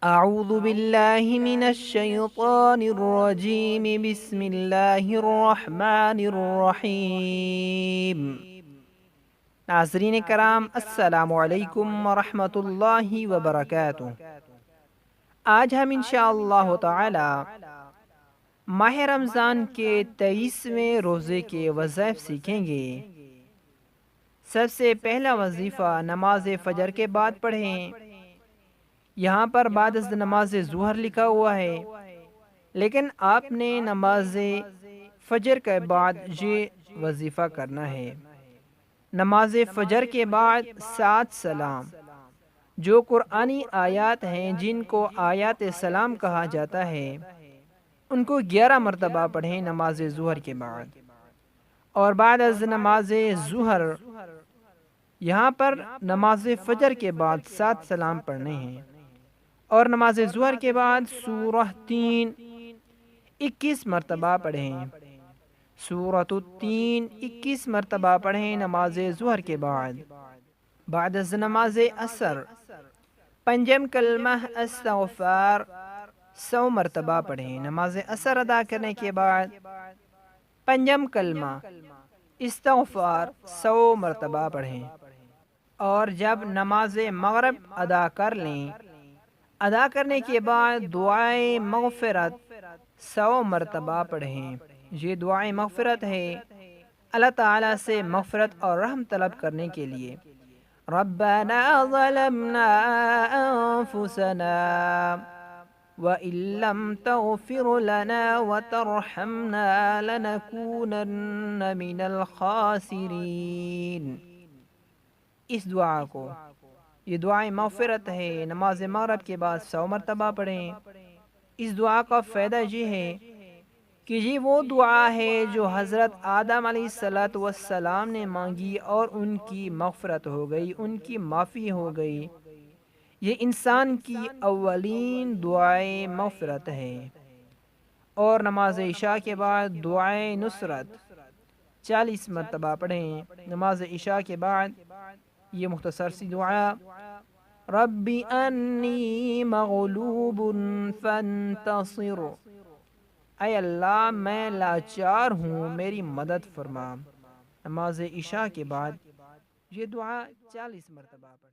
اعوذ باللہ من الشیطان الرجیم بسم اللہ الرحمن الرحیم۔ ناظرین کرام، السلام علیکم ورحمۃ اللہ وبرکاتہ۔ آج ہم انشاءاللہ تعالی ماہ رمضان کے 23ویں روزے کے وظائف سیکھیں گے۔ سب سے پہلا وظیفہ نماز فجر کے بعد پڑھیں۔ یہاں پر بعد از نماز ظہر لکھا ہوا ہے، لیکن آپ نے نماز فجر کے بعد یہ وظیفہ کرنا ہے۔ نماز فجر کے بعد 7 سلام، جو قرآنی آیات ہیں جن کو آیات سلام کہا جاتا ہے، ان کو 11 مرتبہ پڑھیں نماز ظہر کے بعد۔ اور بعد از نماز ظہر یہاں پر نماز فجر کے بعد 7 سلام پڑھنے ہیں، اور نماز ظہر کے بعد سورہ 3 21 مرتبہ پڑھیں۔ سورۃ التین 21 مرتبہ پڑھیں نماز ظہر کے بعد۔ بعد از نماز عصر پنجم کلمہ استغفار 100 مرتبہ پڑھیں۔ نماز عصر ادا کرنے کے بعد پنجم کلمہ استغفار 100 مرتبہ پڑھیں۔ اور جب نماز مغرب ادا کر لیں، ادا کرنے کے بعد دعائے مغفرت 100 مرتبہ پڑھیں۔ یہ دعائے مغفرت ہے اللہ تعالیٰ سے مغفرت اور رحم طلب کرنے کے لیے۔ ربنا ظلمنا انفسنا وَإِن لَّمْ تَغْفِرْ لَنَا وَتَرْحَمْنَا لَنَكُونَنَّ مِنَ الْخَاسِرِينَ۔ اس دعا کو، یہ دعائے مغفرت ہے، نماز مغرب کے بعد 100 مرتبہ پڑھیں۔ اس دعا کا فائدہ یہ ہے کہ یہ وہ دعا ہے جو حضرت آدم علیہ السلام نے مانگی اور ان کی مغفرت ہو گئی، ان کی معافی ہو گئی۔ یہ انسان کی اولین دعائے مغفرت ہے۔ اور نماز عشاء کے بعد دعائے نصرت 40 مرتبہ پڑھیں۔ نماز عشاء کے بعد یہ مختصر سی دعا، رب انی مغلوب فانتصر، اے اللہ میں لاچار ہوں میری مدد فرما۔ نماز عشاء کے بعد یہ دعا 40 مرتبہ پڑھیں۔